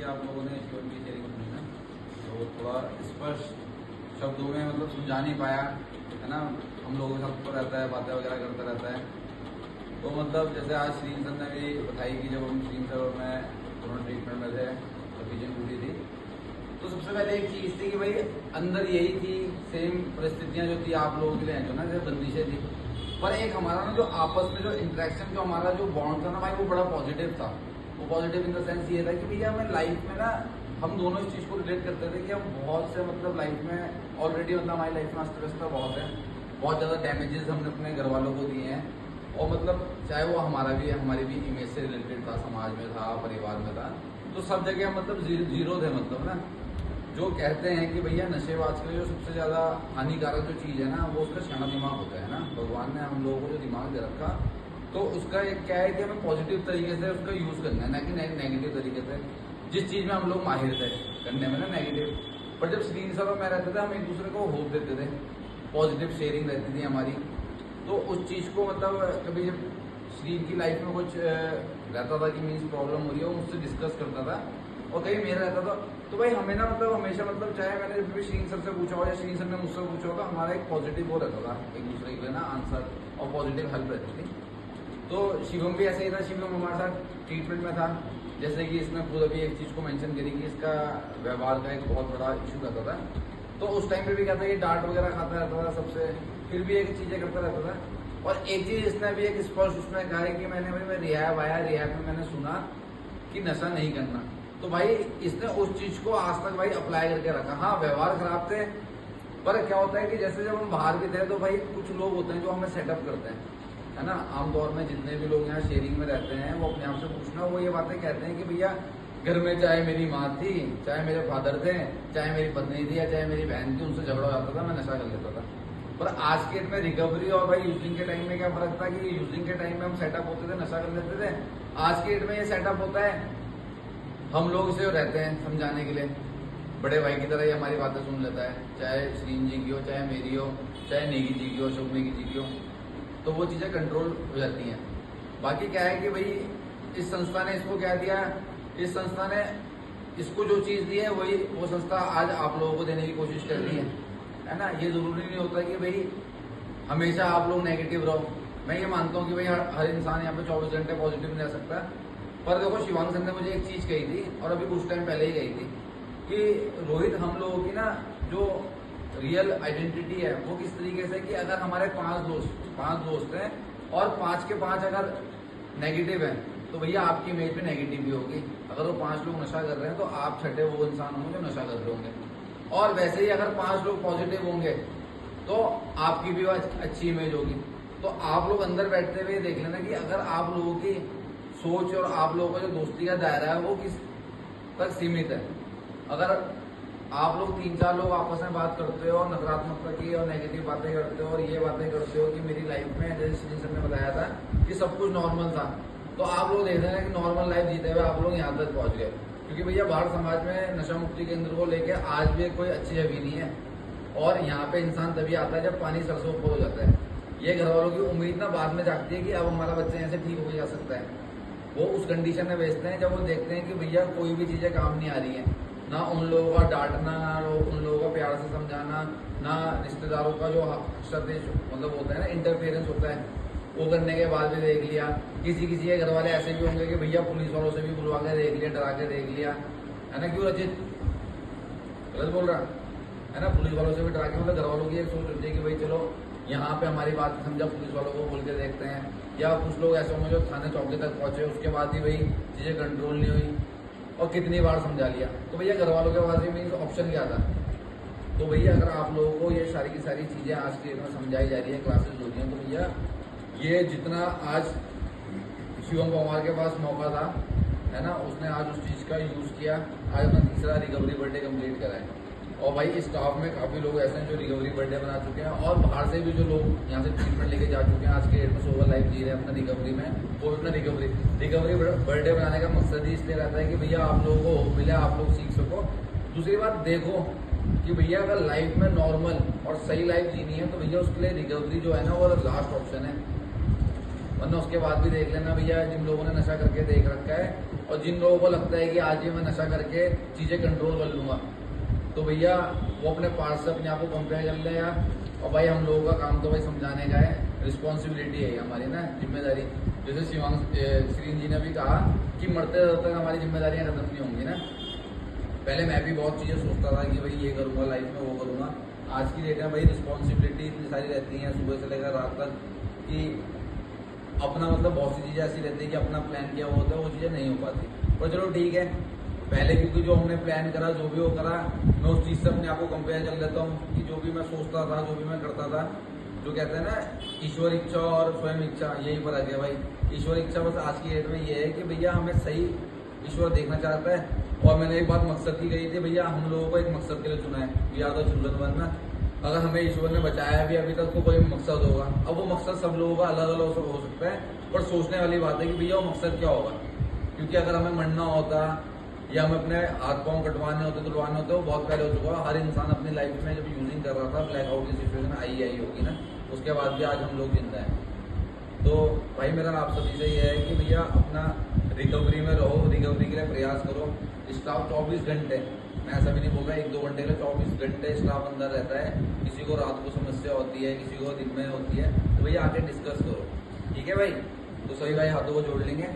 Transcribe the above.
आप लोगों ने शिवम की शेयरिंग सुनी ना, तो थोड़ा स्पष्ट शब्दों में मतलब समझा नहीं पाया, है ना। हम लोगों के साथ तो रहता है, बातें वगैरह करता रहता है। तो मतलब जैसे आज श्रीन सर ने भी बताई कि जब हम श्रीन सर और मैं दोनों ट्रीटमेंट में थे तो किचन टूटी थी, तो सबसे पहले एक चीज़ थी कि भाई अंदर यही थी, सेम परिस्थितियाँ जो थी आप लोगों के लिए जो ना, जैसे बंदिशें थी, पर एक हमारा ना जो आपस में जो इंटरेक्शन, जो हमारा जो बॉन्ड था ना भाई, वो बड़ा पॉजिटिव था। वो पॉजिटिव इन द सेंस ये था कि भैया हमें लाइफ में ना, हम दोनों इस चीज़ को रिलेट करते थे कि हम बहुत से मतलब लाइफ में ऑलरेडी मतलब हमारी लाइफ में अस्तव्यस्तता बहुत है, बहुत ज़्यादा डैमेजेस हमने अपने घर वालों को दिए हैं, और मतलब चाहे वो हमारा भी हमारी भी इमेज से रिलेटेड था, समाज में था, परिवार में था, तो सब जगह हम मतलब जीरो थे मतलब ना। जो कहते हैं कि भैया नशेबाज के लिए जो सबसे ज़्यादा हानिकारक जो चीज़ है ना, वो उसका क्षण दिमाग होता है ना। भगवान ने हम लोगों को जो दिमाग दे रखा, तो उसका एक क्या है कि हमें पॉजिटिव तरीके से उसका यूज़ करना है, ना कि नेगेटिव तरीके से। जिस चीज़ में हम लोग माहिर थे करने में ना, नेगेटिव, पर जब स्क्रीन सर और मैं रहते थे, हम एक दूसरे को होप देते थे, पॉजिटिव शेयरिंग रहती थी हमारी। तो उस चीज़ को मतलब कभी जब स्क्रीन की लाइफ में कुछ रहता था कि मीन्स प्रॉब्लम हो रही है, वो मुझसे डिस्कस करता था, और कहीं मेरा रहता था, तो भाई हमें ना मतलब हमेशा मतलब चाहे मैंने जब भी श्रीन सर से पूछा हो या श्रीन सर ने मुझसे पूछा हो, तो हमारा एक पॉजिटिव वो रहता था एक दूसरे के लिए ना आंसर, और पॉजिटिव हेल्प रहती थी। तो शिवम भी ऐसे ही था। शिवम हमारे साथ ट्रीटमेंट में था, जैसे कि इसमें पूरा भी एक चीज़ को मेंशन करी कि इसका व्यवहार का एक बहुत बड़ा इशू रहता था। तो उस टाइम पे भी कहता है कि डांट वगैरह खाता रहता था सबसे, फिर भी एक चीज़ें करता रहता था। और एक चीज़ इसने भी एक स्पष्ट उसमें कहा है कि मैं रिहैब आया, रिहैब में मैंने सुना कि नशा नहीं करना। तो भाई इसने उस चीज को आज तक भाई अप्लाई करके रखा। हाँ, व्यवहार खराब थे, पर क्या होता है कि जैसे जब हम बाहर भी थे, तो भाई कुछ लोग होते हैं जो हमें सेटअप करते हैं, है ना। आमतौर में जितने भी लोग यहाँ शेयरिंग में रहते हैं, वो अपने आप से पूछना, वो ये बातें कहते हैं कि भैया घर में चाहे मेरी माँ थी, चाहे मेरे फादर थे, चाहे मेरी पत्नी थी, या चाहे मेरी बहन थी, उनसे झगड़ा हो जाता था, मैं नशा कर लेता था। पर आज के डेट में रिकवरी और भाई यूजिंग के टाइम में क्या फर्क था कि यूजिंग के टाइम में हम सेटअप होते थे, नशा कर लेते थे। आज के डेट में ये सेटअप होता है, हम लोग इसे रहते हैं समझाने के लिए, बड़े भाई की तरह ही हमारी बातें सुन लेता है, चाहे श्रीन जी की हो, चाहे मेरी हो, चाहे नेगी जी की हो, अशोक नेगी जी की हो, तो वो चीज़ें कंट्रोल हो जाती हैं। बाकी क्या है कि भाई इस संस्था ने इसको क्या दिया, इस संस्था ने इसको जो चीज़ दी है वही वो संस्था आज आप लोगों को देने की कोशिश कर रही है ना। ये ज़रूरी नहीं होता कि भाई हमेशा आप लोग नेगेटिव रहो। मैं ये मानता हूँ कि भाई हर इंसान यहाँ पे 24 घंटे पॉजिटिव नहीं रह सकता। पर देखो, शिवांग सर ने मुझे एक चीज़ कही थी, और अभी कुछ टाइम पहले ही कही थी, कि रोहित हम लोगों की ना जो रियल आइडेंटिटी है वो किस तरीके से, कि अगर हमारे 5 दोस्त हैं और 5 के 5 अगर नेगेटिव हैं, तो भैया आपकी इमेज भी नेगेटिव भी होगी। अगर वो 5 लोग नशा कर रहे हैं, तो आप छठे वो इंसान होंगे जो नशा कर रहे होंगे। और वैसे ही अगर 5 लोग पॉजिटिव होंगे, तो आपकी भी अच्छी इमेज होगी। तो आप लोग अंदर बैठते हुए देख लेना कि अगर आप लोगों की सोच और आप लोगों का जो दोस्ती का दायरा है वो किस तक सीमित है। अगर आप लोग 3-4 लोग आपस में बात करते हो और नकारात्मकता की और नेगेटिव बातें करते हो और ये बातें करते हो कि मेरी लाइफ में, जैसे श्री सर ने बताया था कि सब कुछ नॉर्मल था, तो आप लोग देख रहे हैं कि नॉर्मल लाइफ जीते हुए आप लोग यहाँ तक पहुँच गए। क्योंकि भैया बाहर समाज में नशा मुक्ति केंद्र को लेकर आज भी कोई अच्छी छवि नहीं है, और यहाँ पे इंसान तभी आता है जब पानी सर से ऊपर हो जाता है। ये घर वालों की उम्मीद ना बाद में जागती है कि अब हमारा बच्चा ऐसे ठीक हो जा सकता है। वो उस कंडीशन में भेजते हैं जब वो देखते हैं कि भैया कोई भी चीज़ें काम नहीं आ रही है, ना उन लोगों का डांटना, ना उन लोगों को प्यार से समझाना, ना रिश्तेदारों का जो मतलब होता है ना, इंटरफेरेंस होता है, वो करने के बाद भी देख लिया। किसी के घर वाले ऐसे भी होंगे कि भैया पुलिस वालों से भी बुलवा के देख लिया, डरा के देख लिया, है ना। क्यों रचित गलत बोल रहा है ना। पुलिस वालों से भी डरा के, मतलब घर वालों की एक सोच होती है कि भाई चलो यहाँ पे हमारी बात समझा, पुलिस वालों को बोल के देखते हैं। या कुछ लोग ऐसे होंगे जो थाने चौकी तक पहुंचे, उसके बाद भी भाई चीज़ें कंट्रोल नहीं हुई, और कितनी बार समझा लिया। तो भैया घर वालों के पास भी मीन्स ऑप्शन क्या था। तो भैया अगर आप लोगों को ये सारी की सारी चीज़ें आज के में समझाई जा रही है, क्लासेस हो रही हैं, तो भैया ये जितना आज शिवम पवार के पास मौका था, है ना, उसने आज उस चीज़ का यूज़ किया। आज अपना 3रा रिकवरी बर्थडे कंप्लीट करा है। और भाई स्टाफ में काफ़ी लोग ऐसे हैं जो रिकवरी बर्थडे बना चुके हैं, और बाहर से भी जो लोग यहाँ से ट्रीटमेंट लेके जा चुके हैं, आज के डेट में सोवर लाइफ जी रहे हैं अपना रिकवरी में, वो भी अपना रिकवरी बर्थडे बनाने का मकसद ही इसलिए रहता है कि भैया आप लोगों को होप मिले, आप लोग सीख सको। दूसरी बात देखो कि भैया अगर लाइफ में नॉर्मल और सही लाइफ जीनी है, तो भैया उसके लिए रिकवरी जो है ना, वो लास्ट ऑप्शन है। वरना उसके बाद भी देख लेना भैया, जिन लोगों ने नशा करके देख रखा है और जिन लोगों को लगता है कि आज ही मैं नशा करके चीजें कंट्रोल कर लूंगा, तो भैया वो अपने पार्ट से अपने आप को कंपेयर कर ले यार। और भाई हम लोगों का काम तो भाई समझाने का है, रिस्पॉन्सिबिलिटी है हमारी ना, जिम्मेदारी। जैसे शिवांग श्रीन जी ने भी कहा कि मरते तक हमारी जिम्मेदारियां खत्म नहीं होंगी ना। पहले मैं भी बहुत चीजें सोचता था कि भाई ये करूंगा लाइफ में, वो करूंगा। आज की डेट में भाई रिस्पॉन्सिबिलिटी इतनी सारी रहती है सुबह से लेकर रात तक कि अपना मतलब बहुत सी चीजें ऐसी रहती है कि अपना प्लान किया हुआ होता है वो चीजें नहीं हो पाती। पर चलो ठीक है, पहले क्योंकि जो हमने प्लान करा जो भी वो करा, मैं उस चीज से अपने आप को कंपेयर कर लेता हूँ कि जो भी मैं सोचता था, जो भी मैं करता था, जो कहते हैं ना ईश्वर इच्छा और स्वयं इच्छा, यही फर्क है भाई। ईश्वर इच्छा बस आज की डेट में ये है कि भैया हमें सही ईश्वर देखना चाहता है। और मैंने एक बात मकसद की गई थी, भैया हम लोगों को एक मकसद के लिए चुना है, we are the chosen one ना। अगर हमें ईश्वर ने बचाया भी अभी तक तो कोई मकसद होगा। अब वो मकसद सब लोगों का अलग अलग हो सकता है, पर सोचने वाली बात है कि भैया वो मकसद क्या होगा। क्योंकि अगर हमें मरना होता या हमें अपने हाथ पांव कटवाने होते तुड़वाने होते, वो बहुत पहले हो चुका। हर इंसान अपनी लाइफ में जब यूजिंग कर रहा था, ब्लैकआउट की सिचुएशन आई होगी ना, उसके बाद भी आज हम लोग जिंदा हैं। तो भाई मेरा आप सभी से ये है कि भैया अपना रिकवरी में रहो, रिकवरी के लिए प्रयास करो। स्टाफ 24 घंटे, मैं ऐसा भी नहीं बोल रहा 1-2 घंटे के लिए, 24 घंटे स्टाफ अंदर रहता है। किसी को रात को समस्या होती है, किसी को दिन में होती है, तो भैया आके डिस्कस करो, ठीक है भाई। तो सभी भाई हाथों को जोड़ लेंगे।